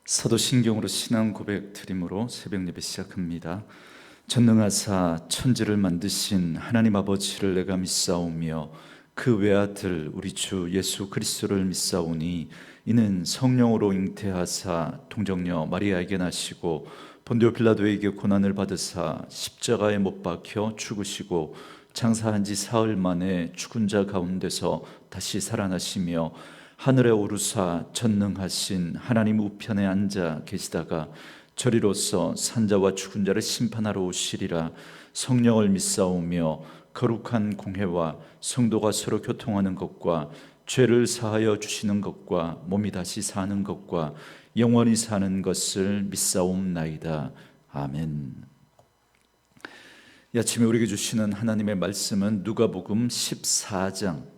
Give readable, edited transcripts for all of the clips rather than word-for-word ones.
사도신경으로 신앙 고백 드림으로 새벽 예배 시작합니다. 전능하사 천지를 만드신 하나님 아버지를 내가 믿사오며 그 외아들 우리 주 예수 그리스도를 믿사오니 이는 성령으로 잉태하사 동정녀 마리아에게 나시고 본디오 빌라도에게 고난을 받으사 십자가에 못 박혀 죽으시고 장사한 지 사흘 만에 죽은 자 가운데서 다시 살아나시며 하늘에 오르사 전능하신 하나님 우편에 앉아 계시다가 저리로서 산자와 죽은 자를 심판하러 오시리라. 성령을 믿사오며 거룩한 공회와 성도가 서로 교통하는 것과 죄를 사하여 주시는 것과 몸이 다시 사는 것과 영원히 사는 것을 믿사옵나이다. 아멘. 이 아침에 우리에게 주시는 하나님의 말씀은 누가복음 14장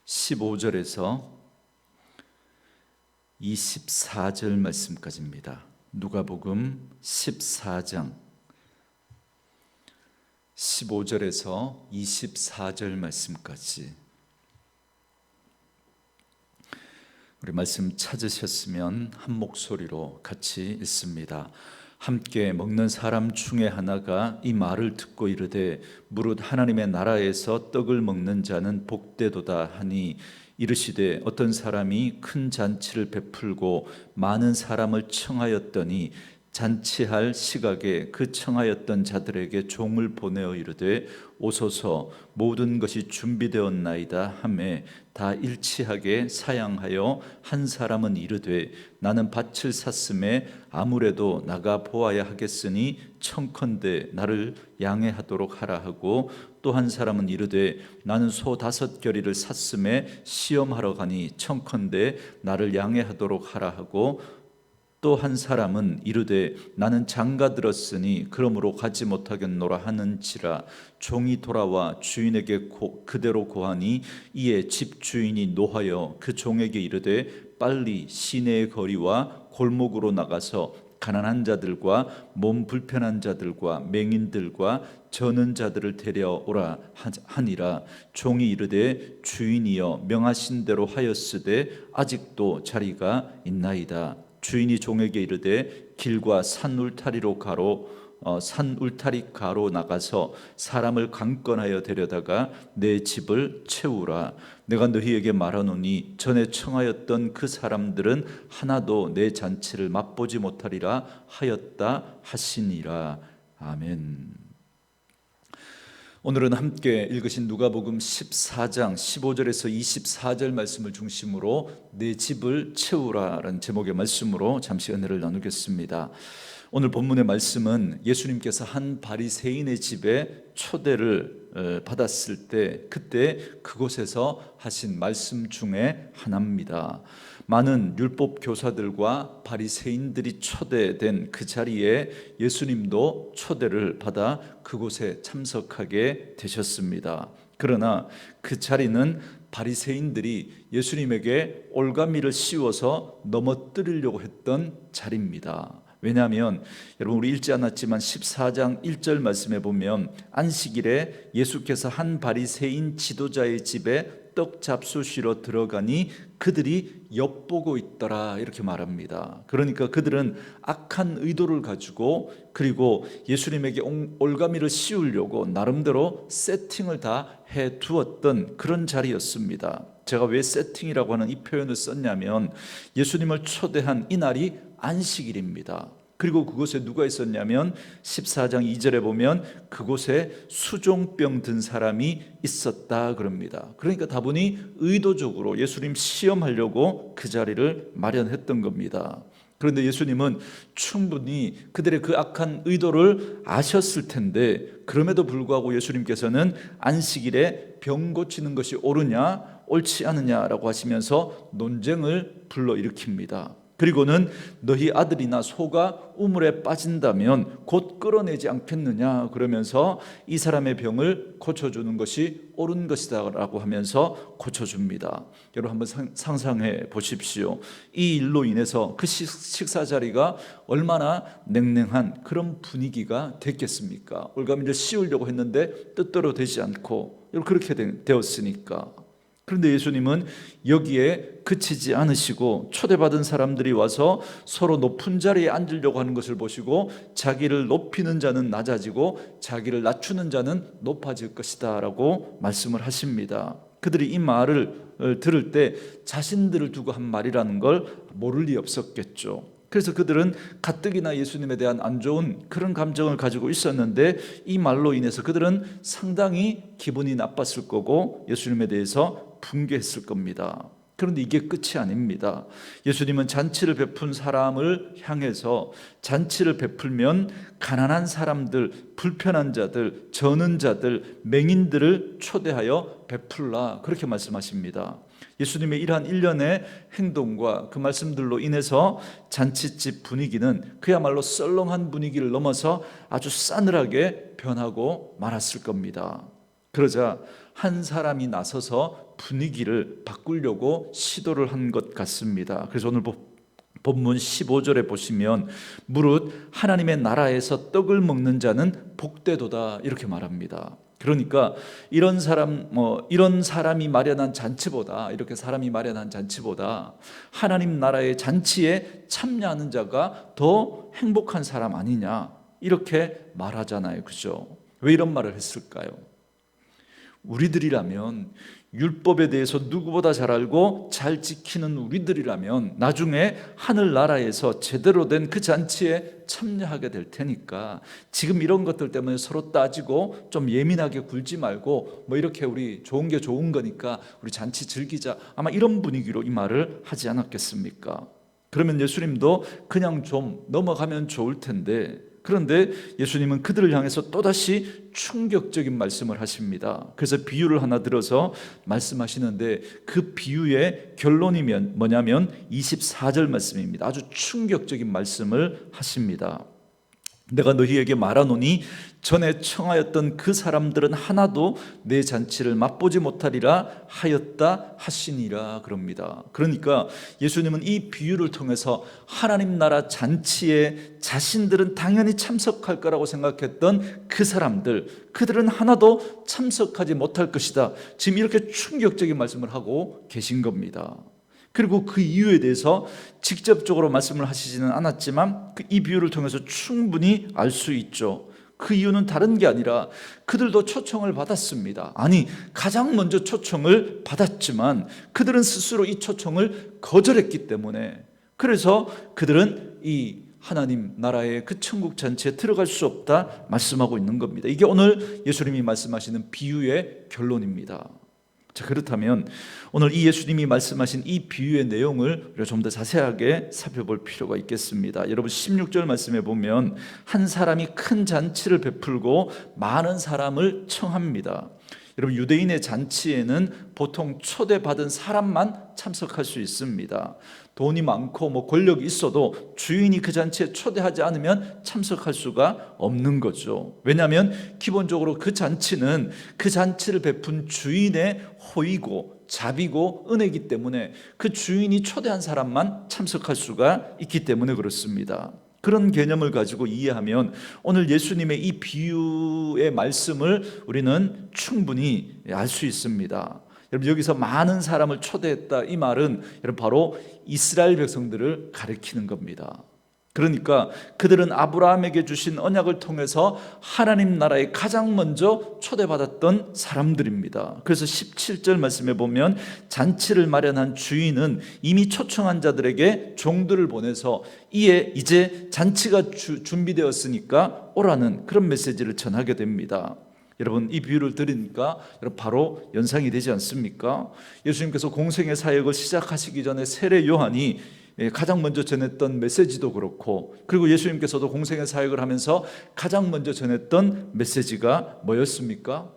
15절에서 24절 말씀까지입니다. 누가복음 14장 15절에서 24절 말씀까지. 우리 말씀 찾으셨으면 한 목소리로 같이 읽습니다. 함께 먹는 사람 중에 하나가 이 말을 듣고 이르되 무릇 하나님의 나라에서 떡을 먹는 자는 복되도다 하니 이르시되 어떤 사람이 큰 잔치를 베풀고 많은 사람을 청하였더니 잔치할 시각에 그 청하였던 자들에게 종을 보내어 이르되 오소서 모든 것이 준비되었나이다 하매 다 일치하게 사양하여 한 사람은 이르되 나는 밭을 샀음에 아무래도 나가 보아야 하겠으니 청컨대 나를 양해하도록 하라 하고 또 한 사람은 이르되 나는 소 5겨리를 샀음에 시험하러 가니 청컨대 나를 양해하도록 하라 하고 또 한 사람은 이르되 나는 장가 들었으니 그러므로 가지 못하겠노라 하는지라. 종이 돌아와 주인에게 그대로 고하니 이에 집주인이 노하여 그 종에게 이르되 빨리 시내의 거리와 골목으로 나가서 가난한 자들과 몸 불편한 자들과 맹인들과 저는 자들을 데려오라 하니라. 종이 이르되 주인이여 명하신 대로 하였으되 아직도 자리가 있나이다. 주인이 종에게 이르되 길과 산 울타리 가로 나가서 사람을 강권하여 데려다가 내 집을 채우라. 내가 너희에게 말하노니 전에 청하였던 그 사람들은 하나도 내 잔치를 맛보지 못하리라 하였다 하시니라. 아멘. 오늘은 함께 읽으신 누가복음 14장 15절에서 24절 말씀을 중심으로 내 집을 채우라라는 제목의 말씀으로 잠시 은혜를 나누겠습니다. 오늘 본문의 말씀은 예수님께서 한 바리새인의 집에 초대를 받았을 때 그때 그곳에서 하신 말씀 중에 하나입니다. 많은 율법 교사들과 바리새인들이 초대된 그 자리에 예수님도 초대를 받아 그곳에 참석하게 되셨습니다. 그러나 그 자리는 바리새인들이 예수님에게 올가미를 씌워서 넘어뜨리려고 했던 자리입니다. 왜냐하면 여러분 우리 읽지 않았지만 14장 1절 말씀에 보면 안식일에 예수께서 한 바리새인 지도자의 집에 떡 잡수시러 들어가니 그들이 엿보고 있더라 이렇게 말합니다. 그러니까 그들은 악한 의도를 가지고 그리고 예수님에게 올가미를 씌우려고 나름대로 세팅을 다 해두었던 그런 자리였습니다. 제가 왜 세팅이라고 하는 이 표현을 썼냐면 예수님을 초대한 이 날이 안식일입니다. 그리고 그곳에 누가 있었냐면 14장 2절에 보면 그곳에 수종병 든 사람이 있었다 그럽니다. 그러니까 다분히 의도적으로 예수님 시험하려고 그 자리를 마련했던 겁니다. 그런데 예수님은 충분히 그들의 그 악한 의도를 아셨을 텐데 그럼에도 불구하고 예수님께서는 안식일에 병 고치는 것이 옳으냐 옳지 않느냐라고 하시면서 논쟁을 불러일으킵니다. 그리고는 너희 아들이나 소가 우물에 빠진다면 곧 끌어내지 않겠느냐 그러면서 이 사람의 병을 고쳐주는 것이 옳은 것이다 라고 하면서 고쳐줍니다. 여러분 한번 상상해 보십시오. 이 일로 인해서 그 식사 자리가 얼마나 냉랭한 그런 분위기가 됐겠습니까? 올가미를 씌우려고 했는데 뜻대로 되지 않고 그렇게 되었으니까. 그런데 예수님은 여기에 그치지 않으시고 초대받은 사람들이 와서 서로 높은 자리에 앉으려고 하는 것을 보시고 자기를 높이는 자는 낮아지고 자기를 낮추는 자는 높아질 것이다 라고 말씀을 하십니다. 그들이 이 말을 들을 때 자신들을 두고 한 말이라는 걸 모를 리 없었겠죠. 그래서 그들은 가뜩이나 예수님에 대한 안 좋은 그런 감정을 가지고 있었는데 이 말로 인해서 그들은 상당히 기분이 나빴을 거고 예수님에 대해서 분개했을 겁니다. 그런데 이게 끝이 아닙니다. 예수님은 잔치를 베푼 사람을 향해서 잔치를 베풀면 가난한 사람들, 불편한 자들, 저는 자들, 맹인들을 초대하여 베풀라 그렇게 말씀하십니다. 예수님의 이러한 일련의 행동과 그 말씀들로 인해서 잔치집 분위기는 그야말로 썰렁한 분위기를 넘어서 아주 싸늘하게 변하고 말았을 겁니다. 그러자 한 사람이 나서서 분위기를 바꾸려고 시도를 한 것 같습니다. 그래서 오늘 본문 15절에 보시면 무릇 하나님의 나라에서 떡을 먹는 자는 복되도다 이렇게 말합니다. 그러니까 이런 사람이 마련한 잔치보다 이렇게 사람이 마련한 잔치보다 하나님 나라의 잔치에 참여하는 자가 더 행복한 사람 아니냐 이렇게 말하잖아요. 그죠? 왜 이런 말을 했을까요? 우리들이라면 율법에 대해서 누구보다 잘 알고 잘 지키는 우리들이라면 나중에 하늘나라에서 제대로 된 그 잔치에 참여하게 될 테니까 지금 이런 것들 때문에 서로 따지고 좀 예민하게 굴지 말고 뭐 이렇게 우리 좋은 게 좋은 거니까 우리 잔치 즐기자 아마 이런 분위기로 이 말을 하지 않았겠습니까? 그러면 예수님도 그냥 좀 넘어가면 좋을 텐데 그런데 예수님은 그들을 향해서 또다시 충격적인 말씀을 하십니다. 그래서 비유를 하나 들어서 말씀하시는데 그 비유의 결론이 뭐냐면 24절 말씀입니다. 아주 충격적인 말씀을 하십니다. 내가 너희에게 말하노니 전에 청하였던 그 사람들은 하나도 내 잔치를 맛보지 못하리라 하였다 하시니라 그럽니다. 그러니까 예수님은 이 비유를 통해서 하나님 나라 잔치에 자신들은 당연히 참석할 거라고 생각했던 그 사람들, 그들은 하나도 참석하지 못할 것이다. 지금 이렇게 충격적인 말씀을 하고 계신 겁니다. 그리고 그 이유에 대해서 직접적으로 말씀을 하시지는 않았지만 이 비유를 통해서 충분히 알 수 있죠. 그 이유는 다른 게 아니라 그들도 초청을 받았습니다. 아니, 가장 먼저 초청을 받았지만 그들은 스스로 이 초청을 거절했기 때문에 그래서 그들은 이 하나님 나라의 그 천국 잔치에 들어갈 수 없다 말씀하고 있는 겁니다. 이게 오늘 예수님이 말씀하시는 비유의 결론입니다. 자, 그렇다면 오늘 이 예수님이 말씀하신 이 비유의 내용을 우리가 좀 더 자세하게 살펴볼 필요가 있겠습니다. 여러분 16절 말씀에 보면 한 사람이 큰 잔치를 베풀고 많은 사람을 청합니다. 여러분 유대인의 잔치에는 보통 초대받은 사람만 참석할 수 있습니다. 돈이 많고 권력이 있어도 주인이 그 잔치에 초대하지 않으면 참석할 수가 없는 거죠. 왜냐하면 기본적으로 그 잔치는 그 잔치를 베푼 주인의 호의고 자비고 은혜이기 때문에 그 주인이 초대한 사람만 참석할 수가 있기 때문에 그렇습니다. 그런 개념을 가지고 이해하면 오늘 예수님의 이 비유의 말씀을 우리는 충분히 알 수 있습니다. 여러분 여기서 많은 사람을 초대했다 이 말은 여러분 바로 이스라엘 백성들을 가리키는 겁니다. 그러니까 그들은 아브라함에게 주신 언약을 통해서 하나님 나라에 가장 먼저 초대받았던 사람들입니다. 그래서 17절 말씀에 보면 잔치를 마련한 주인은 이미 초청한 자들에게 종들을 보내서 이에 이제 잔치가 준비되었으니까 오라는 그런 메시지를 전하게 됩니다. 여러분 이 비유를 들으니까 바로 연상이 되지 않습니까? 예수님께서 공생의 사역을 시작하시기 전에 세례 요한이 가장 먼저 전했던 메시지도 그렇고 그리고 예수님께서도 공생의 사역을 하면서 가장 먼저 전했던 메시지가 뭐였습니까?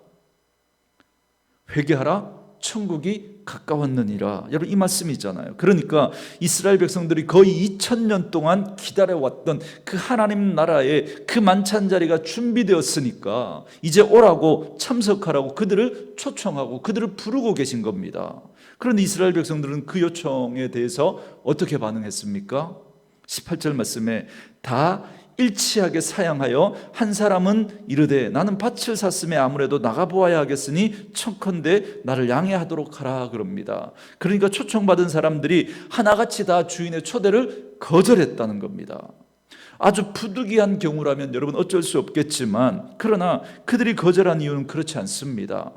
회개하라 천국이 가까웠느니라. 여러분 이 말씀이잖아요. 그러니까 이스라엘 백성들이 거의 2000년 동안 기다려왔던 그 하나님 나라의 그 만찬 자리가 준비되었으니까 이제 오라고 참석하라고 그들을 초청하고 그들을 부르고 계신 겁니다. 그런데 이스라엘 백성들은 그 요청에 대해서 어떻게 반응했습니까? 18절 말씀에 다 일치하게 사양하여 한 사람은 이르되 나는 밭을 샀음에 아무래도 나가보아야 하겠으니 청컨대 나를 양해하도록 하라 그럽니다. 그러니까 초청받은 사람들이 하나같이 다 주인의 초대를 거절했다는 겁니다. 아주 부득이한 경우라면 여러분 어쩔 수 없겠지만, 그러나 그들이 거절한 이유는 그렇지 않습니다.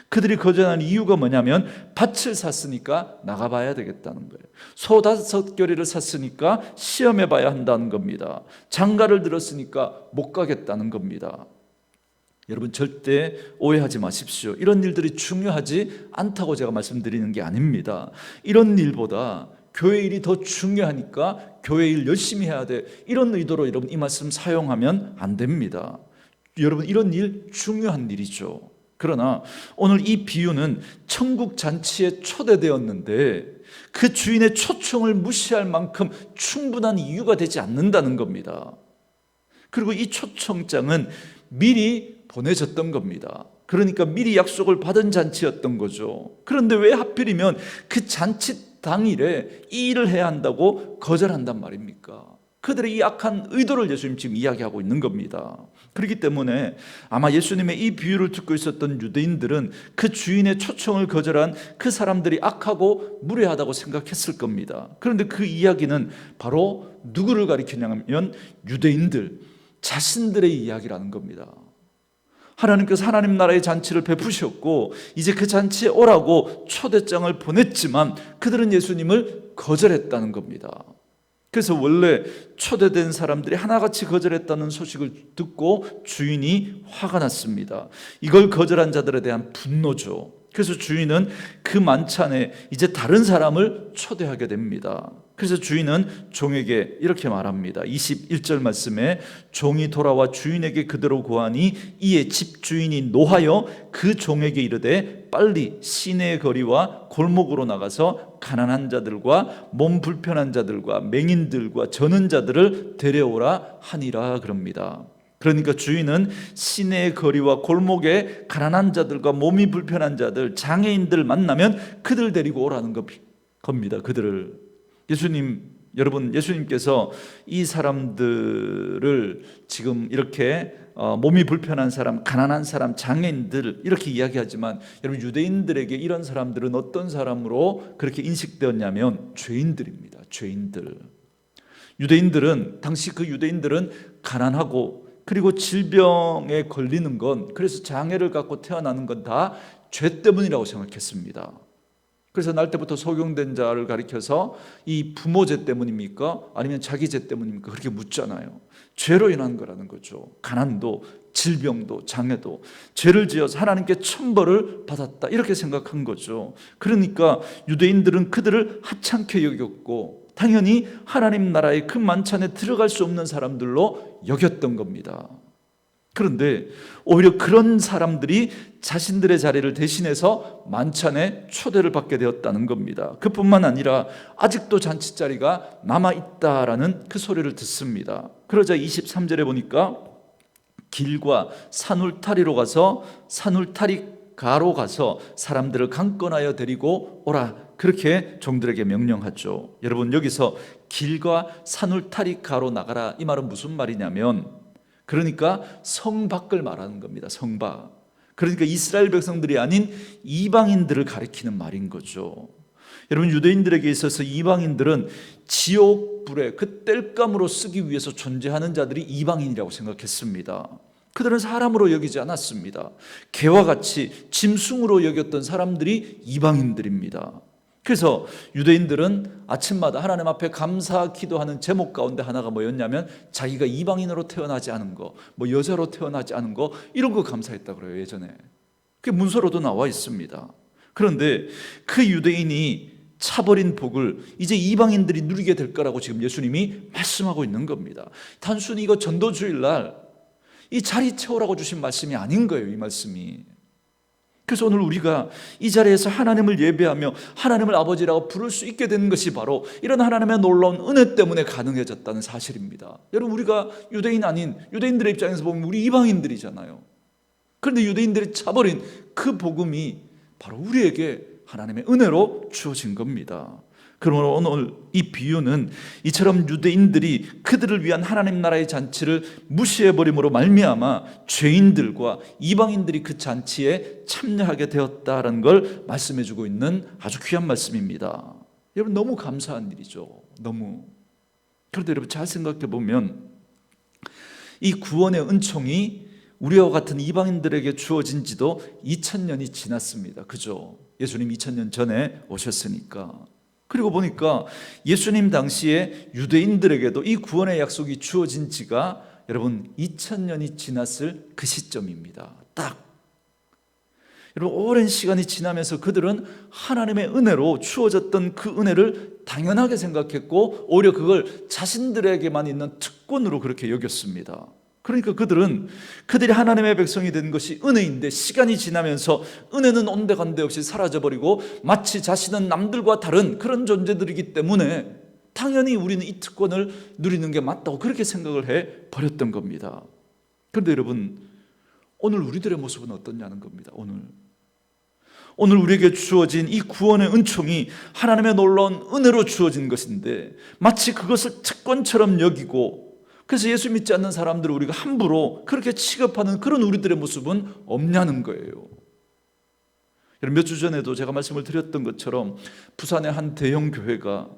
그들이 거절한 이유가 뭐냐면 밭을 샀으니까 나가봐야 되겠다는 거예요. 소 5겨레를 샀으니까 시험해 봐야 한다는 겁니다. 장가를 들었으니까 못 가겠다는 겁니다. 여러분 절대 오해하지 마십시오. 이런 일들이 중요하지 않다고 제가 말씀드리는 게 아닙니다. 이런 일보다 교회 일이 더 중요하니까 교회 일 열심히 해야 돼, 이런 의도로 여러분 이 말씀 사용하면 안 됩니다. 여러분 이런 일 중요한 일이죠. 그러나 오늘 이 비유는 천국 잔치에 초대되었는데 그 주인의 초청을 무시할 만큼 충분한 이유가 되지 않는다는 겁니다. 그리고 이 초청장은 미리 보내졌던 겁니다. 그러니까 미리 약속을 받은 잔치였던 거죠. 그런데 왜 하필이면 그 잔치 당일에 이 일을 해야 한다고 거절한단 말입니까? 그들의 이 악한 의도를 예수님 지금 이야기하고 있는 겁니다. 그렇기 때문에 아마 예수님의 이 비유를 듣고 있었던 유대인들은 그 주인의 초청을 거절한 그 사람들이 악하고 무례하다고 생각했을 겁니다. 그런데 그 이야기는 바로 누구를 가리키냐면 유대인들 자신들의 이야기라는 겁니다. 하나님께서 하나님 나라의 잔치를 베푸셨고 이제 그 잔치에 오라고 초대장을 보냈지만 그들은 예수님을 거절했다는 겁니다. 그래서 원래 초대된 사람들이 하나같이 거절했다는 소식을 듣고 주인이 화가 났습니다. 이걸 거절한 자들에 대한 분노죠. 그래서 주인은 그 만찬에 이제 다른 사람을 초대하게 됩니다. 그래서 주인은 종에게 이렇게 말합니다. 21절 말씀에 종이 돌아와 주인에게 그대로 고하니 이에 집주인이 노하여 그 종에게 이르되 빨리 시내의 거리와 골목으로 나가서 가난한 자들과 몸 불편한 자들과 맹인들과 저는 자들을 데려오라 하니라 그럽니다. 그러니까 주인은 시내의 거리와 골목에 가난한 자들과 몸이 불편한 자들, 장애인들 만나면 그들 데리고 오라는 겁니다. 그들을. 여러분 예수님께서 이 사람들을 지금 이렇게 몸이 불편한 사람, 가난한 사람, 장애인들 이렇게 이야기하지만 여러분 유대인들에게 이런 사람들은 어떤 사람으로 그렇게 인식되었냐면 죄인들입니다. 죄인들. 당시 그 유대인들은 가난하고 그리고 질병에 걸리는 건, 그래서 장애를 갖고 태어나는 건 다 죄 때문이라고 생각했습니다. 그래서 날 때부터 소경된 자를 가리켜서 이 부모 죄 때문입니까? 아니면 자기 죄 때문입니까? 그렇게 묻잖아요. 죄로 인한 거라는 거죠. 가난도, 질병도, 장애도 죄를 지어서 하나님께 천벌을 받았다 이렇게 생각한 거죠. 그러니까 유대인들은 그들을 하찮게 여겼고 당연히 하나님 나라의 그 만찬에 들어갈 수 없는 사람들로 여겼던 겁니다. 그런데 오히려 그런 사람들이 자신들의 자리를 대신해서 만찬에 초대를 받게 되었다는 겁니다. 그뿐만 아니라 아직도 잔치 자리가 남아있다라는 그 소리를 듣습니다. 그러자 23절에 보니까 길과 산울타리로 가서 산울타리가로 가서 사람들을 강권하여 데리고 오라, 그렇게 종들에게 명령하죠. 여러분 여기서 길과 산울타리가로 나가라, 이 말은 무슨 말이냐면 그러니까 성 밖을 말하는 겁니다. 성 밖. 그러니까 이스라엘 백성들이 아닌 이방인들을 가리키는 말인 거죠. 여러분 유대인들에게 있어서 이방인들은 지옥불에 그 땔감으로 쓰기 위해서 존재하는 자들이 이방인이라고 생각했습니다. 그들은 사람으로 여기지 않았습니다. 개와 같이 짐승으로 여겼던 사람들이 이방인들입니다. 그래서 유대인들은 아침마다 하나님 앞에 감사 기도하는 제목 가운데 하나가 뭐였냐면 자기가 이방인으로 태어나지 않은 거, 뭐 여자로 태어나지 않은 거, 이런 거 감사했다고 그래요. 예전에 그게 문서로도 나와 있습니다. 그런데 그 유대인이 차버린 복을 이제 이방인들이 누리게 될 거라고 지금 예수님이 말씀하고 있는 겁니다. 단순히 이거 전도주일날 이 자리 채우라고 주신 말씀이 아닌 거예요. 이 말씀이. 그래서 오늘 우리가 이 자리에서 하나님을 예배하며 하나님을 아버지라고 부를 수 있게 되는 것이 바로 이런 하나님의 놀라운 은혜 때문에 가능해졌다는 사실입니다. 여러분 우리가 유대인 아닌, 유대인들의 입장에서 보면 우리 이방인들이잖아요. 그런데 유대인들이 차버린 그 복음이 바로 우리에게 하나님의 은혜로 주어진 겁니다. 그러므로 오늘 이 비유는 이처럼 유대인들이 그들을 위한 하나님 나라의 잔치를 무시해버림으로 말미암아 죄인들과 이방인들이 그 잔치에 참여하게 되었다는 걸 말씀해주고 있는 아주 귀한 말씀입니다. 여러분, 너무 감사한 일이죠. 너무. 그런데 여러분, 잘 생각해 보면 이 구원의 은총이 우리와 같은 이방인들에게 주어진 지도 2000년이 지났습니다. 그죠? 예수님 2000년 전에 오셨으니까. 그리고 보니까 예수님 당시에 유대인들에게도 이 구원의 약속이 주어진 지가 여러분 2000년이 지났을 그 시점입니다. 딱. 여러분, 오랜 시간이 지나면서 그들은 하나님의 은혜로 주어졌던 그 은혜를 당연하게 생각했고 오히려 그걸 자신들에게만 있는 특권으로 그렇게 여겼습니다. 그러니까 그들이 하나님의 백성이 된 것이 은혜인데 시간이 지나면서 은혜는 온데간데 없이 사라져버리고 마치 자신은 남들과 다른 그런 존재들이기 때문에 당연히 우리는 이 특권을 누리는 게 맞다고 그렇게 생각을 해버렸던 겁니다. 그런데 여러분, 오늘 우리들의 모습은 어떠냐는 겁니다. 오늘 우리에게 주어진 이 구원의 은총이 하나님의 놀라운 은혜로 주어진 것인데 마치 그것을 특권처럼 여기고, 그래서 예수 믿지 않는 사람들을 우리가 함부로 그렇게 취급하는 그런 우리들의 모습은 없냐는 거예요. 몇 주 전에도 제가 말씀을 드렸던 것처럼 부산의 한 대형 교회가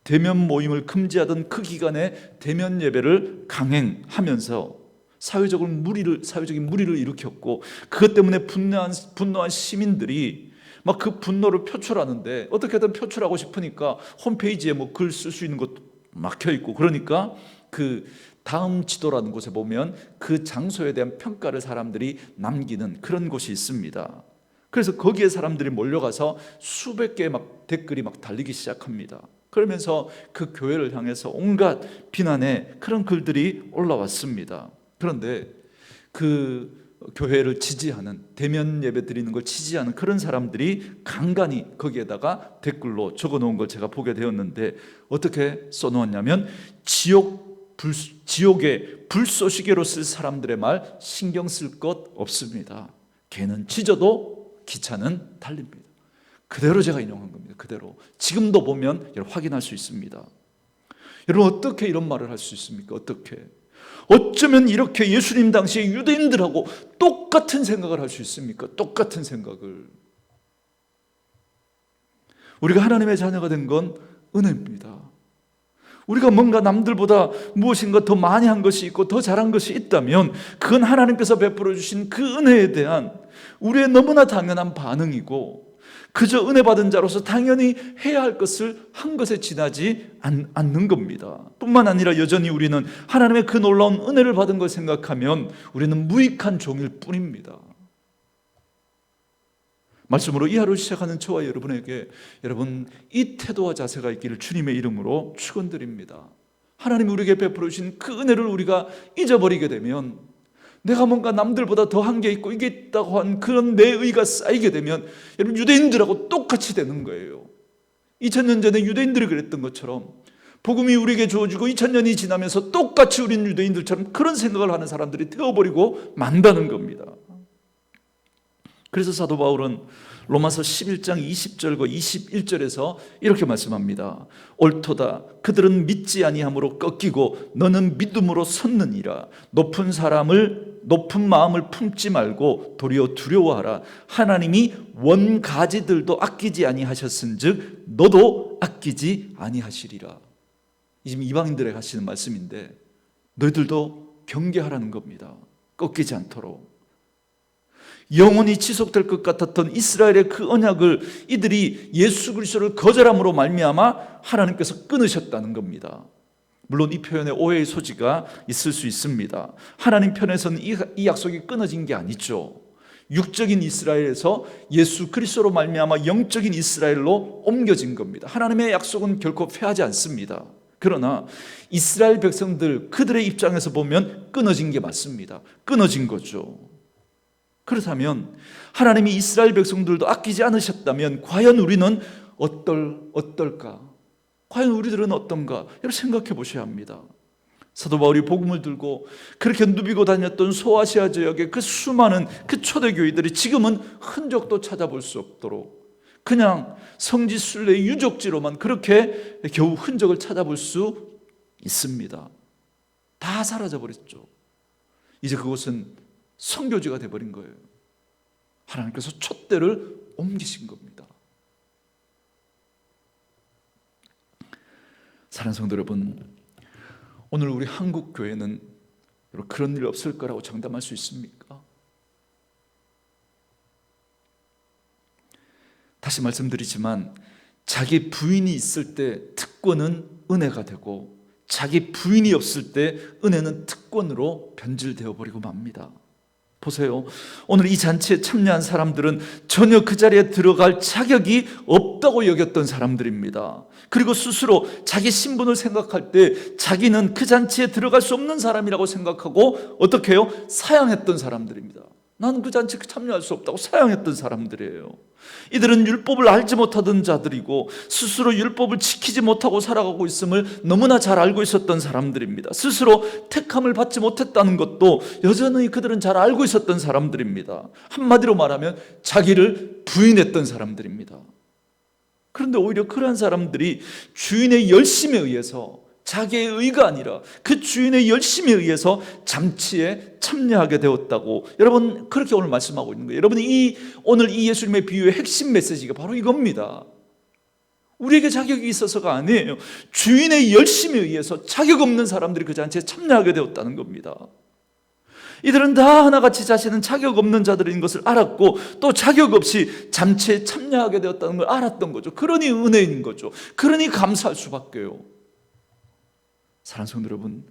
대면 모임을 금지하던 그 기간에 대면 예배를 강행하면서 사회적인 무리를 일으켰고, 그것 때문에 분노한 시민들이 막 그 분노를 표출하는데, 어떻게든 표출하고 싶으니까 홈페이지에 뭐 글 쓸 수 있는 것도 막혀 있고, 그러니까 그 다음 지도라는 곳에 보면 그 장소에 대한 평가를 사람들이 남기는 그런 곳이 있습니다. 그래서 거기에 사람들이 몰려가서 수백 개의 막 댓글이 막 달리기 시작합니다. 그러면서 그 교회를 향해서 온갖 비난의 그런 글들이 올라왔습니다. 그런데 그 교회를 지지하는, 대면 예배 드리는 걸 지지하는 그런 사람들이 간간히 거기에다가 댓글로 적어놓은 걸 제가 보게 되었는데, 어떻게 써놓았냐면 지옥의 불쏘시개로 쓸 사람들의 말 신경 쓸 것 없습니다. 개는 짖어도 기차는 달립니다. 그대로 제가 인용한 겁니다. 그대로. 지금도 보면 확인할 수 있습니다. 여러분, 어떻게 이런 말을 할 수 있습니까? 어떻게? 어쩌면 이렇게 예수님 당시에 유대인들하고 똑같은 생각을 할 수 있습니까? 똑같은 생각을. 우리가 하나님의 자녀가 된 건 은혜입니다. 우리가 뭔가 남들보다 무엇인가 더 많이 한 것이 있고 더 잘한 것이 있다면 그건 하나님께서 베풀어 주신 그 은혜에 대한 우리의 너무나 당연한 반응이고, 그저 은혜 받은 자로서 당연히 해야 할 것을 한 것에 지나지 않는 겁니다. 뿐만 아니라 여전히 우리는 하나님의 그 놀라운 은혜를 받은 걸 생각하면 우리는 무익한 종일 뿐입니다. 말씀으로 이 하루 시작하는 저와 여러분에게 여러분 이 태도와 자세가 있기를 주님의 이름으로 축원드립니다. 하나님이 우리에게 베풀어 주신 그 은혜를 우리가 잊어버리게 되면, 내가 뭔가 남들보다 더한 게 있고 이게 있다고 한 그런 내 의가 쌓이게 되면 여러분 유대인들하고 똑같이 되는 거예요. 2000년 전에 유대인들이 그랬던 것처럼 복음이 우리에게 주어지고 2000년이 지나면서 똑같이 우리는 유대인들처럼 그런 생각을 하는 사람들이 되어버리고 만다는 겁니다. 그래서 사도 바울은 로마서 11장 20절과 21절에서 이렇게 말씀합니다. 옳도다. 그들은 믿지 아니함으로 꺾이고 너는 믿음으로 섰느니라. 높은 마음을 품지 말고 도리어 두려워하라. 하나님이 원가지들도 아끼지 아니하셨은즉 너도 아끼지 아니하시리라. 지금 이방인들에게 하시는 말씀인데 너희들도 경계하라는 겁니다. 꺾이지 않도록. 영원히 지속될 것 같았던 이스라엘의 그 언약을 이들이 예수 그리스도를 거절함으로 말미암아 하나님께서 끊으셨다는 겁니다. 물론 이 표현에 오해의 소지가 있을 수 있습니다. 하나님 편에서는 이 약속이 끊어진 게 아니죠. 육적인 이스라엘에서 예수 그리스도로 말미암아 영적인 이스라엘로 옮겨진 겁니다. 하나님의 약속은 결코 패하지 않습니다. 그러나 이스라엘 백성들 그들의 입장에서 보면 끊어진 게 맞습니다. 끊어진 거죠. 그렇다면 하나님이 이스라엘 백성들도 아끼지 않으셨다면 과연 우리는 어떨까? 과연 우리들은 어떤가? 여러분 생각해 보셔야 합니다. 사도 바울이 복음을 들고 그렇게 누비고 다녔던 소아시아 지역의 그 수많은 그 초대교회들이 지금은 흔적도 찾아볼 수 없도록 그냥 성지순례의 유적지로만 그렇게 겨우 흔적을 찾아볼 수 있습니다. 다 사라져버렸죠. 이제 그곳은 성교지가 돼버린 거예요. 하나님께서 촛대를 옮기신 겁니다. 사랑하는 성도 여러분, 오늘 우리 한국 교회는 그런 일 없을 거라고 장담할 수 있습니까? 다시 말씀드리지만 자기 부인이 있을 때 특권은 은혜가 되고 자기 부인이 없을 때 은혜는 특권으로 변질되어 버리고 맙니다. 보세요. 오늘 이 잔치에 참여한 사람들은 전혀 그 자리에 들어갈 자격이 없다고 여겼던 사람들입니다. 그리고 스스로 자기 신분을 생각할 때 자기는 그 잔치에 들어갈 수 없는 사람이라고 생각하고 어떻게 해요? 사양했던 사람들입니다. 나는 그 잔치에 참여할 수 없다고 사양했던 사람들이에요. 이들은 율법을 알지 못하던 자들이고 스스로 율법을 지키지 못하고 살아가고 있음을 너무나 잘 알고 있었던 사람들입니다. 스스로 택함을 받지 못했다는 것도 여전히 그들은 잘 알고 있었던 사람들입니다. 한마디로 말하면 자기를 부인했던 사람들입니다. 그런데 오히려 그러한 사람들이 주인의 열심에 의해서, 자기의 의가 아니라 그 주인의 열심에 의해서 잔치에 참여하게 되었다고, 여러분 그렇게 오늘 말씀하고 있는 거예요. 여러분이 오늘 이 예수님의 비유의 핵심 메시지가 바로 이겁니다. 우리에게 자격이 있어서가 아니에요. 주인의 열심에 의해서 자격 없는 사람들이 그 잔치에 참여하게 되었다는 겁니다. 이들은 다 하나같이 자신은 자격 없는 자들인 것을 알았고 또 자격 없이 잔치에 참여하게 되었다는 걸 알았던 거죠. 그러니 은혜인 거죠. 그러니 감사할 수밖에요. 사랑하는 성도 여러분,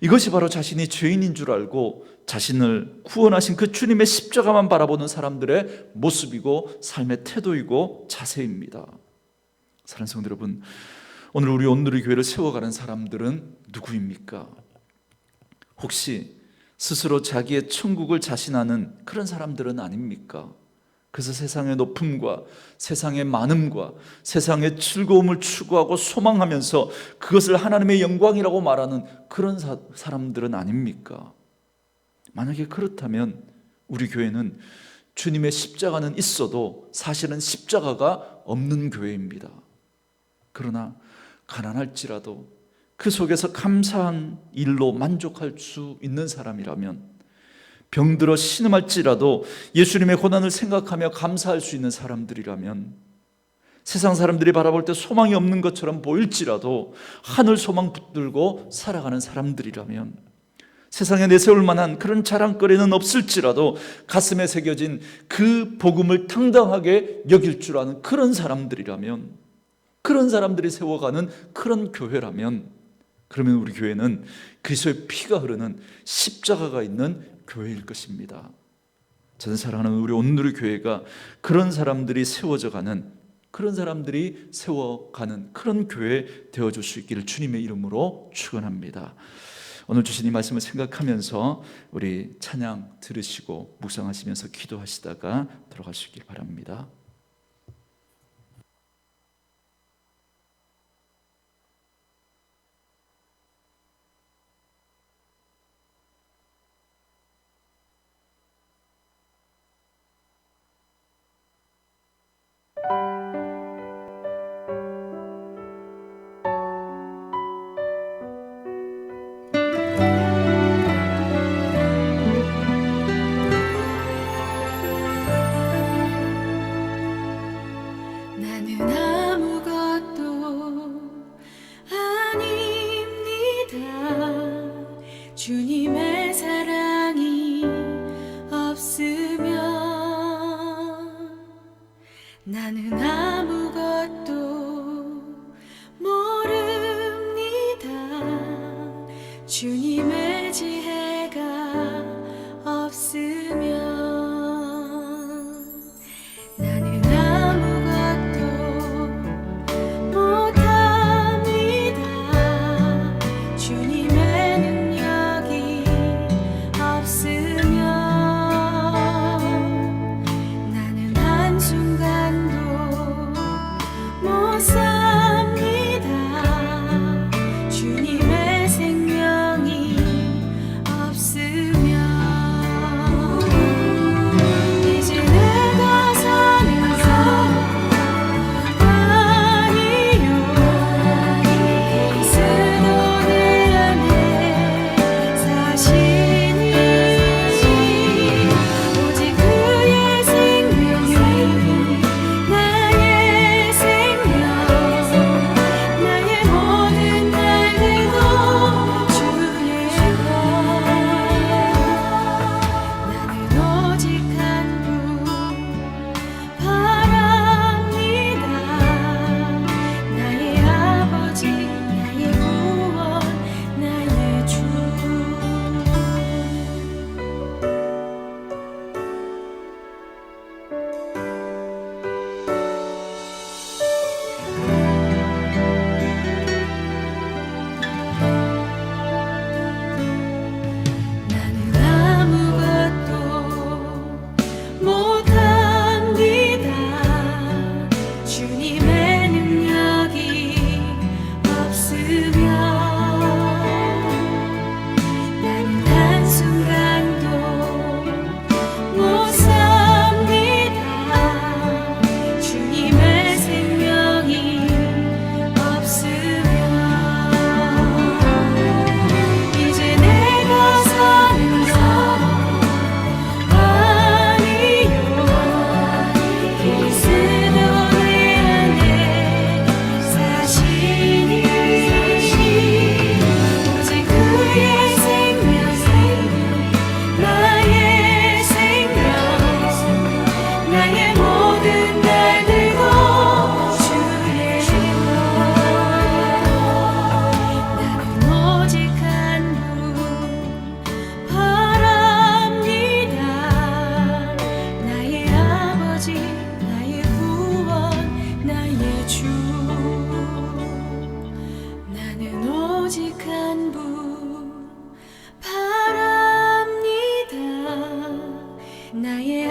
이것이 바로 자신이 죄인인 줄 알고 자신을 구원하신 그 주님의 십자가만 바라보는 사람들의 모습이고 삶의 태도이고 자세입니다. 사랑하는 성도 여러분, 오늘 우리 온누리 교회를 세워가는 사람들은 누구입니까? 혹시 스스로 자기의 천국을 자신하는 그런 사람들은 아닙니까? 그래서 세상의 높음과 세상의 많음과 세상의 즐거움을 추구하고 소망하면서 그것을 하나님의 영광이라고 말하는 그런 사람들은 아닙니까? 만약에 그렇다면 우리 교회는 주님의 십자가는 있어도 사실은 십자가가 없는 교회입니다. 그러나 가난할지라도 그 속에서 감사한 일로 만족할 수 있는 사람이라면, 병들어 신음할지라도 예수님의 고난을 생각하며 감사할 수 있는 사람들이라면, 세상 사람들이 바라볼 때 소망이 없는 것처럼 보일지라도 하늘 소망 붙들고 살아가는 사람들이라면, 세상에 내세울 만한 그런 자랑거리는 없을지라도 가슴에 새겨진 그 복음을 당당하게 여길 줄 아는 그런 사람들이라면, 그런 사람들이 세워가는 그런 교회라면, 그러면 우리 교회는 그리스도의 피가 흐르는 십자가가 있는 교회일 것입니다. 저는 사랑하는 우리 온누리 교회가 그런 사람들이 세워져가는, 그런 사람들이 세워가는 그런 교회 되어줄 수 있기를 주님의 이름으로 축원합니다. 오늘 주신 이 말씀을 생각하면서 우리 찬양 들으시고 묵상하시면서 기도하시다가 돌아갈 수 있길 바랍니다. 나의